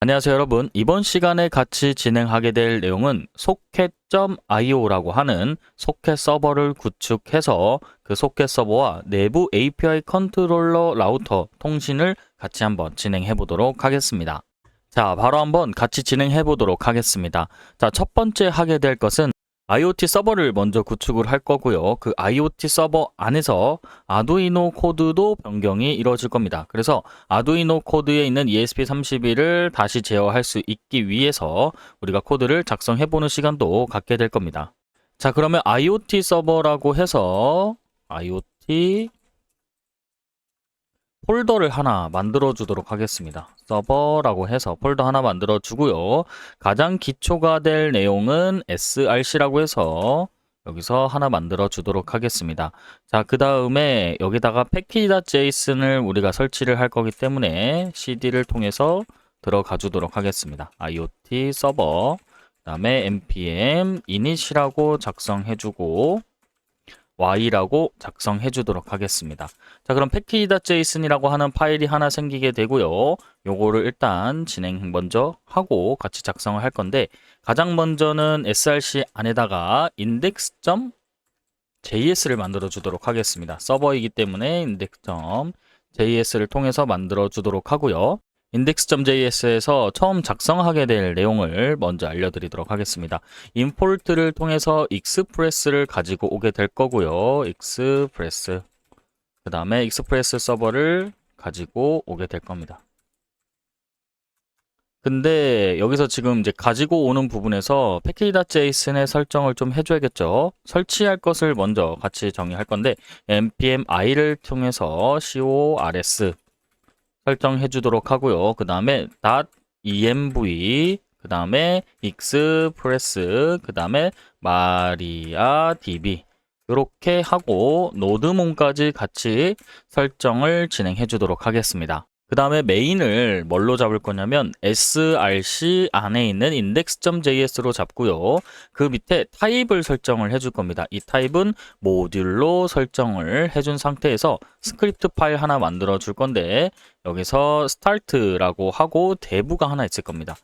안녕하세요, 여러분. 이번 시간에 같이 진행하게 될 내용은 socket.io라고 하는 소켓 서버를 구축해서 그 소켓 서버와 내부 API 컨트롤러 라우터 통신을 같이 한번 진행해 보도록 하겠습니다. 자, 바로 한번 같이 진행해 보도록 하겠습니다. 자, 첫 번째 하게 될 것은 IoT 서버를 먼저 구축을 할 거고요. 그 IoT 서버 안에서 아두이노 코드도 변경이 이루어질 겁니다. 그래서 아두이노 코드에 있는 ESP32를 다시 제어할 수 있기 위해서 우리가 코드를 작성해 보는 시간도 갖게 될 겁니다. 자, 그러면 IoT 서버라고 해서 IoT 폴더를 하나 만들어 주도록 하겠습니다. 서버라고 해서 폴더 하나 만들어 주고요. 가장 기초가 될 내용은 src라고 해서 여기서 하나 만들어 주도록 하겠습니다. 자, 그 다음에 여기다가 package.json을 우리가 설치를 할 거기 때문에 cd를 통해서 들어가 주도록 하겠습니다. IoT 서버, 그 다음에 npm init이라고 작성해 주고 y라고 작성해 주도록 하겠습니다. 자, 그럼 package.json이라고 하는 파일이 하나 생기게 되고요. 요거를 일단 진행 먼저 하고 같이 작성을 할 건데, 가장 먼저는 src 안에다가 index.js를 만들어 주도록 하겠습니다. 서버이기 때문에 index.js를 통해서 만들어 주도록 하고요. index.js에서 처음 작성하게 될 내용을 먼저 알려드리도록 하겠습니다. import를 통해서 express를 가지고 오게 될 거고요. express, 그 다음에 express 서버를 가지고 오게 될 겁니다. 근데 여기서 지금 이제 가지고 오는 부분에서 package.json의 설정을 좀 해줘야겠죠. 설치할 것을 먼저 같이 정의할 건데 npm i를 통해서 cors 설정해 주도록 하고요. 그 다음에 .env, 그 다음에 express, 그 다음에 mariadb 이렇게 하고 노드몬까지 같이 설정을 진행해 주도록 하겠습니다. 그 다음에 메인을 뭘로 잡을 거냐면 src 안에 있는 index.js로 잡고요. 그 밑에 타입을 설정을 해줄 겁니다. 이 타입은 모듈로 설정을 해준 상태에서 스크립트 파일 하나 만들어 줄 건데 여기서 start라고 하고 dev가 하나 있을 겁니다.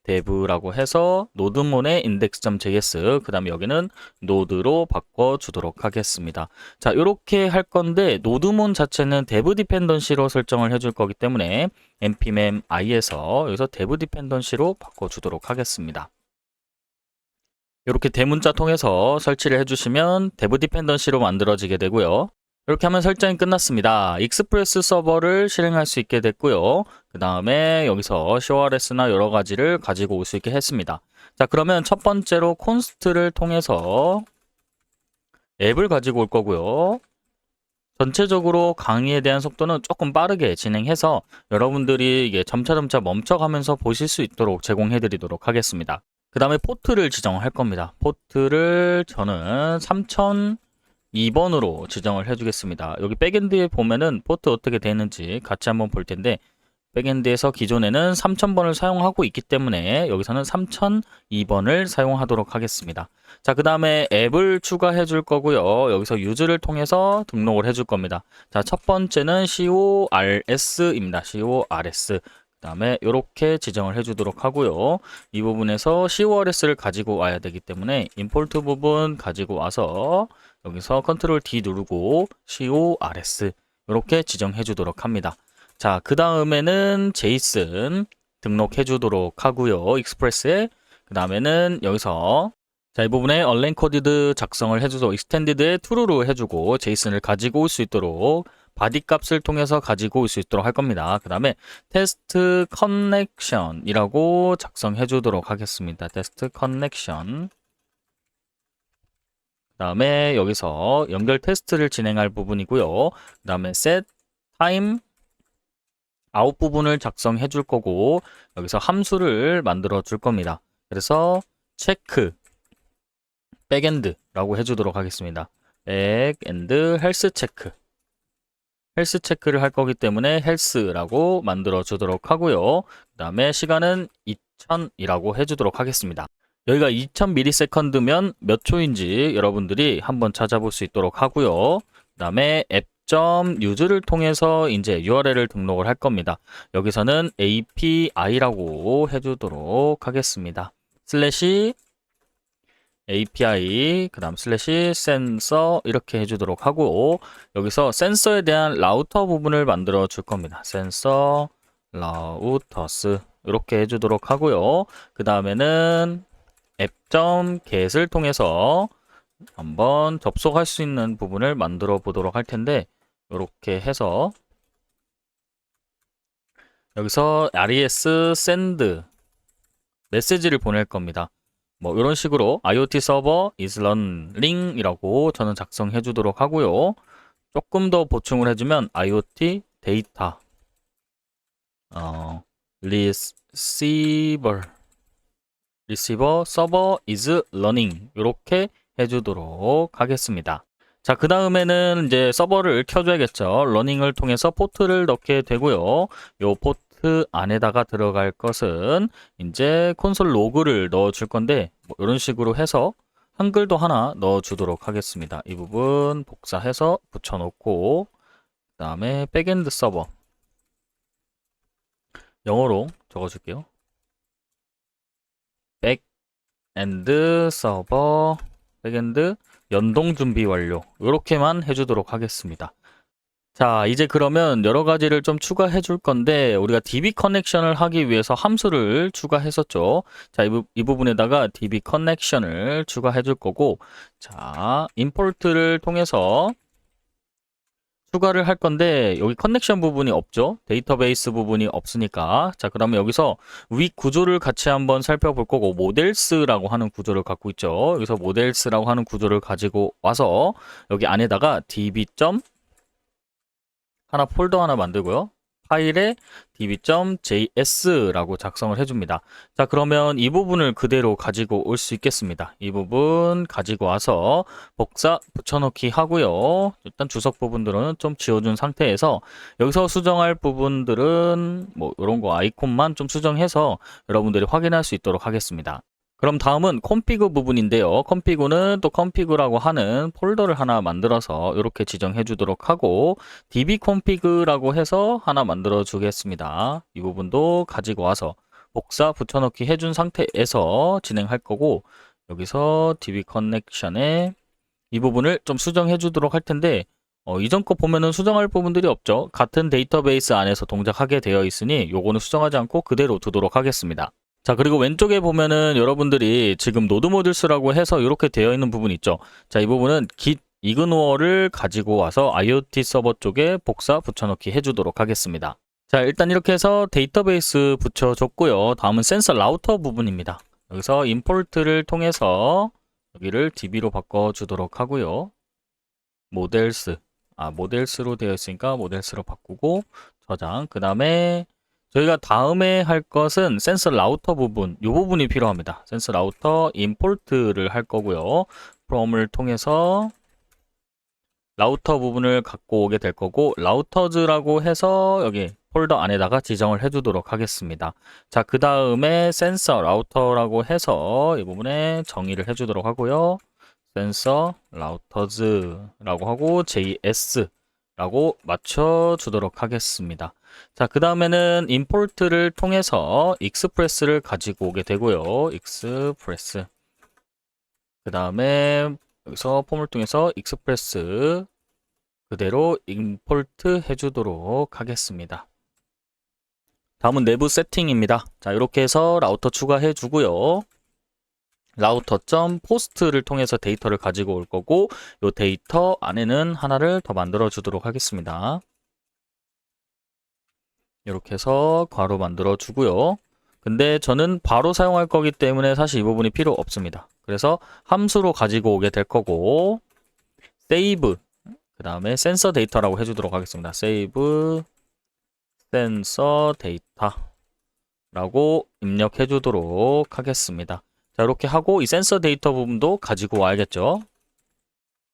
dev라고 해서 노드몬의 index.js, 그 다음에 여기는 노드로 바꿔주도록 하겠습니다. 자, 이렇게 할 건데 노드몬 자체는 dev 디펜던시로 설정을 해줄 거기 때문에 npm i에서 여기서 dev 디펜던시로 바꿔주도록 하겠습니다. 이렇게 대문자 통해서 설치를 해주시면 dev 디펜던시로 만들어지게 되고요. 이렇게 하면 설정이 끝났습니다. 익스프레스 서버를 실행할 수 있게 됐고요. 그 다음에 여기서 CORS나 여러 가지를 가지고 올 수 있게 했습니다. 자, 그러면 첫 번째로 콘스트를 통해서 앱을 가지고 올 거고요. 전체적으로 강의에 대한 속도는 조금 빠르게 진행해서 여러분들이 이게 점차점차 멈춰가면서 보실 수 있도록 제공해 드리도록 하겠습니다. 그 다음에 포트를 지정할 겁니다. 포트를 저는 3002번으로 지정을 해주겠습니다. 여기 백엔드에 보면은 포트 어떻게 되는지 같이 한번 볼 텐데 백엔드에서 기존에는 3000번을 사용하고 있기 때문에 여기서는 3002번을 사용하도록 하겠습니다. 자, 그 다음에 앱을 추가해 줄 거고요. 여기서 유즈를 통해서 등록을 해줄 겁니다. 자, 첫 번째는 CORS입니다. CORS. 그 다음에 이렇게 지정을 해주도록 하고요. 이 부분에서 CORS를 가지고 와야 되기 때문에 임포트 부분 가지고 와서 여기서 컨트롤 D 누르고 CORS 이렇게 지정해 주도록 합니다. 자, 그 다음에는 제이슨 등록해 주도록 하고요. 익스프레스에 그 다음에는 여기서 자, 이 부분에 얼랭코디드 작성을 해주고 익스텐디드에 true로 해주고 제이슨을 가지고 올 수 있도록 바디 값을 통해서 가지고 올 수 있도록 할 겁니다. 그 다음에 테스트 커넥션이라고 작성해 주도록 하겠습니다. 테스트 커넥션. 그 다음에 여기서 연결 테스트를 진행할 부분이고요. 그 다음에 set time out 부분을 작성해 줄 거고 여기서 함수를 만들어 줄 겁니다. 그래서 체크 백엔드라고 해주도록 하겠습니다. 백엔드 헬스 체크. 헬스 체크를 할 거기 때문에 헬스라고 만들어 주도록 하고요. 그 다음에 시간은 2000이라고 해주도록 하겠습니다. 여기가 2000ms면 몇 초인지 여러분들이 한번 찾아볼 수 있도록 하고요. 그 다음에 앱 app.use를 통해서 이제 URL을 등록을 할 겁니다. 여기서는 API라고 해주도록 하겠습니다. 슬래시 API, 그 다음 슬래시 센서 이렇게 해주도록 하고, 여기서 센서에 대한 라우터 부분을 만들어 줄 겁니다. 센서 라우터스 이렇게 해주도록 하고요. 그 다음에는 app.get을 통해서 한번 접속할 수 있는 부분을 만들어 보도록 할 텐데, 이렇게 해서 여기서 res send 메시지를 보낼 겁니다. 뭐 이런 식으로 IoT 서버 is running 이라고 저는 작성해 주도록 하고요. 조금 더 보충을 해주면 IoT 데이터 receiver 서버 is running 이렇게 해주도록 하겠습니다. 자, 그 다음에는 이제 서버를 켜줘야겠죠. 러닝을 통해서 포트를 넣게 되고요. 요 포트 안에다가 들어갈 것은 이제 콘솔 로그를 넣어 줄 건데, 뭐 이런 식으로 해서 한글도 하나 넣어 주도록 하겠습니다. 이 부분 복사해서 붙여놓고, 그 다음에 백엔드 서버 영어로 적어줄게요. 백엔드 서버 백엔드 연동 준비 완료 이렇게만 해주도록 하겠습니다. 자, 이제 그러면 여러 가지를 좀 추가해 줄 건데, 우리가 DB 커넥션을 하기 위해서 함수를 추가했었죠. 자, 이 부분에다가 DB 커넥션을 추가해 줄 거고, 자, 임포트를 통해서 추가를 할 건데, 여기 커넥션 부분이 없죠. 데이터베이스 부분이 없으니까. 자, 그러면 여기서 위 구조를 같이 한번 살펴볼 거고, 모델스라고 하는 구조를 갖고 있죠. 여기서 모델스라고 하는 구조를 가지고 와서 여기 안에다가 db. 하나 폴더 하나 만들고요. 파일에 db.js라고 작성을 해줍니다. 자, 그러면 이 부분을 그대로 가지고 올 수 있겠습니다. 이 부분 가지고 와서 복사 붙여넣기 하고요. 일단 주석 부분들은 좀 지워준 상태에서 여기서 수정할 부분들은 뭐 이런 거 아이콘만 좀 수정해서 여러분들이 확인할 수 있도록 하겠습니다. 그럼 다음은 컴피그 부분인데요. 컴피그는 또 컴피그라고 하는 폴더를 하나 만들어서 이렇게 지정해 주도록 하고, dbconfig라고 해서 하나 만들어 주겠습니다. 이 부분도 가지고 와서 복사 붙여넣기 해준 상태에서 진행할 거고, 여기서 dbconnection에 이 부분을 좀 수정해 주도록 할 텐데, 이전 거 보면은 수정할 부분들이 없죠. 같은 데이터베이스 안에서 동작하게 되어 있으니 요거는 수정하지 않고 그대로 두도록 하겠습니다. 자, 그리고 왼쪽에 보면은 여러분들이 지금 노드 모듈스라고 해서 이렇게 되어 있는 부분 있죠. 자, 이 부분은 git ignore 가지고 와서 IoT 서버 쪽에 복사 붙여넣기 해주도록 하겠습니다. 자, 일단 이렇게 해서 데이터베이스 붙여줬고요. 다음은 센서 라우터 부분입니다. 여기서 임포트를 통해서 여기를 db로 바꿔주도록 하고요. 모델스로 되어 있으니까 모델스로 바꾸고 저장. 그 다음에 저희가 다음에 할 것은 센서 라우터 부분, 이 부분이 필요합니다. 센서 라우터 임포트를 할 거고요. from을 통해서 라우터 부분을 갖고 오게 될 거고, 라우터즈라고 해서 여기 폴더 안에다가 지정을 해주도록 하겠습니다. 자, 그 다음에 센서 라우터라고 해서 이 부분에 정의를 해주도록 하고요. 센서 라우터즈라고 하고 JS라고 맞춰주도록 하겠습니다. 자, 그 다음에는 임포트를 통해서 익스프레스를 가지고 오게 되고요. 익스프레스. 그 다음에 여기서 폼을 통해서 익스프레스 그대로 임포트 해주도록 하겠습니다. 다음은 내부 세팅입니다. 자, 이렇게 해서 라우터 추가해 주고요. 라우터.post를 통해서 데이터를 가지고 올 거고, 이 데이터 안에는 하나를 더 만들어 주도록 하겠습니다. 이렇게 해서 괄호 만들어 주고요. 근데 저는 바로 사용할 거기 때문에 사실 이 부분이 필요 없습니다. 그래서 함수로 가지고 오게 될 거고, save 그 다음에 센서 데이터라고 해주도록 하겠습니다. save 센서 데이터라고 입력해 주도록 하겠습니다. 자, 이렇게 하고 이 센서 데이터 부분도 가지고 와야겠죠.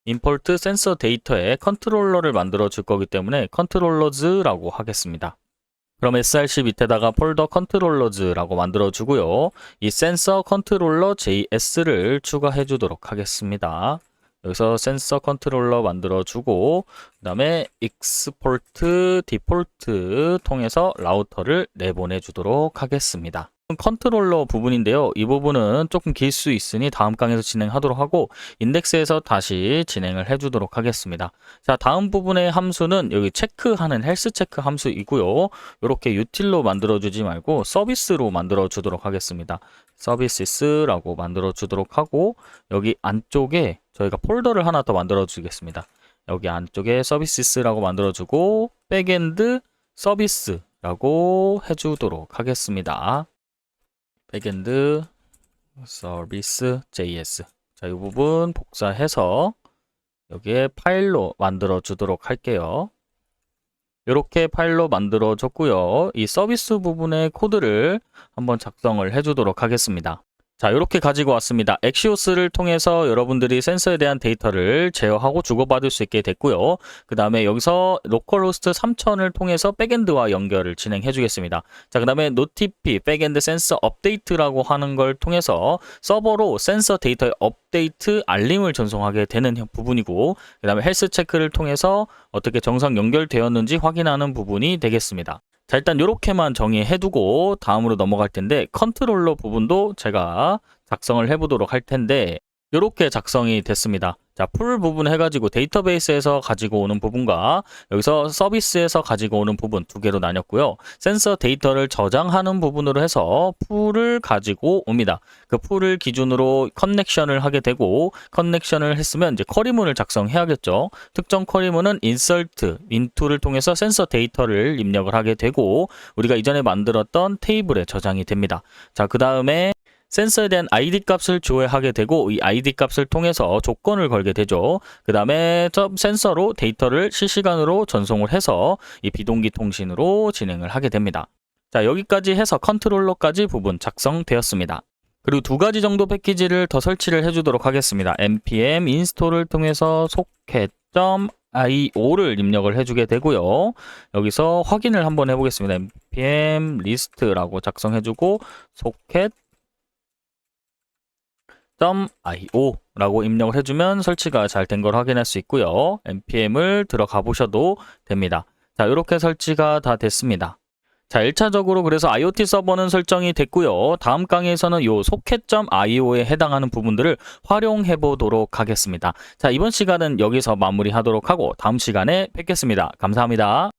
임포트 센서 데이터에 컨트롤러를 만들어 줄 거기 때문에 컨트롤러즈라고 하겠습니다. 그럼 src 밑에다가 폴더 컨트롤러즈라고 만들어 주고요. 이 센서 컨트롤러 JS를 추가해 주도록 하겠습니다. 여기서 센서 컨트롤러 만들어주고 그 다음에 익스포트 디폴트 통해서 라우터를 내보내 주도록 하겠습니다. 컨트롤러 부분인데요. 이 부분은 조금 길 수 있으니 다음 강에서 진행하도록 하고 인덱스에서 다시 진행을 해주도록 하겠습니다. 자, 다음 부분의 함수는 여기 체크하는 헬스 체크 함수이고요. 이렇게 유틸로 만들어주지 말고 서비스로 만들어주도록 하겠습니다. 서비스라고 만들어주도록 하고 여기 안쪽에 저희가 폴더를 하나 더 만들어주겠습니다. 여기 안쪽에 서비스라고 만들어주고 백엔드 서비스라고 해주도록 하겠습니다. 백엔드 서비스 JS. 자, 이 부분 복사해서 여기에 파일로 만들어 주도록 할게요. 이렇게 파일로 만들어 줬고요. 이 서비스 부분의 코드를 한번 작성을 해 주도록 하겠습니다. 자, 이렇게 가지고 왔습니다. 엑시오스를 통해서 여러분들이 센서에 대한 데이터를 제어하고 주고받을 수 있게 됐고요. 그 다음에 여기서 로컬호스트 3000을 통해서 백엔드와 연결을 진행해 주겠습니다. 자, 그 다음에 노티피 백엔드 센서 업데이트라고 하는 걸 통해서 서버로 센서 데이터의 업데이트 알림을 전송하게 되는 부분이고, 그 다음에 헬스 체크를 통해서 어떻게 정상 연결되었는지 확인하는 부분이 되겠습니다. 자, 일단 이렇게만 정의해두고 다음으로 넘어갈 텐데 컨트롤러 부분도 제가 작성을 해보도록 할 텐데 이렇게 작성이 됐습니다. 자, 풀 부분 해가지고 데이터베이스에서 가지고 오는 부분과 여기서 서비스에서 가지고 오는 부분 두 개로 나뉘었고요. 센서 데이터를 저장하는 부분으로 해서 풀을 가지고 옵니다. 그 풀을 기준으로 커넥션을 하게 되고 커넥션을 했으면 이제 쿼리문을 작성해야겠죠. 특정 쿼리문은 insert, into를 통해서 센서 데이터를 입력을 하게 되고 우리가 이전에 만들었던 테이블에 저장이 됩니다. 자, 그 다음에 센서에 대한 ID 값을 조회하게 되고 이 ID 값을 통해서 조건을 걸게 되죠. 그 다음에 센서로 데이터를 실시간으로 전송을 해서 이 비동기 통신으로 진행을 하게 됩니다. 자, 여기까지 해서 컨트롤러까지 부분 작성되었습니다. 그리고 두 가지 정도 패키지를 더 설치를 해주도록 하겠습니다. npm 인스톨을 통해서 socket.io를 입력을 해주게 되고요. 여기서 확인을 한번 해보겠습니다. npm list라고 작성해주고 socket .io 라고 입력을 해주면 설치가 잘 된 걸 확인할 수 있고요. npm을 들어가 보셔도 됩니다. 자, 이렇게 설치가 다 됐습니다. 자, 1차적으로 그래서 IoT 서버는 설정이 됐고요. 다음 강의에서는 이 socket.io에 해당하는 부분들을 활용해 보도록 하겠습니다. 자, 이번 시간은 여기서 마무리하도록 하고 다음 시간에 뵙겠습니다. 감사합니다.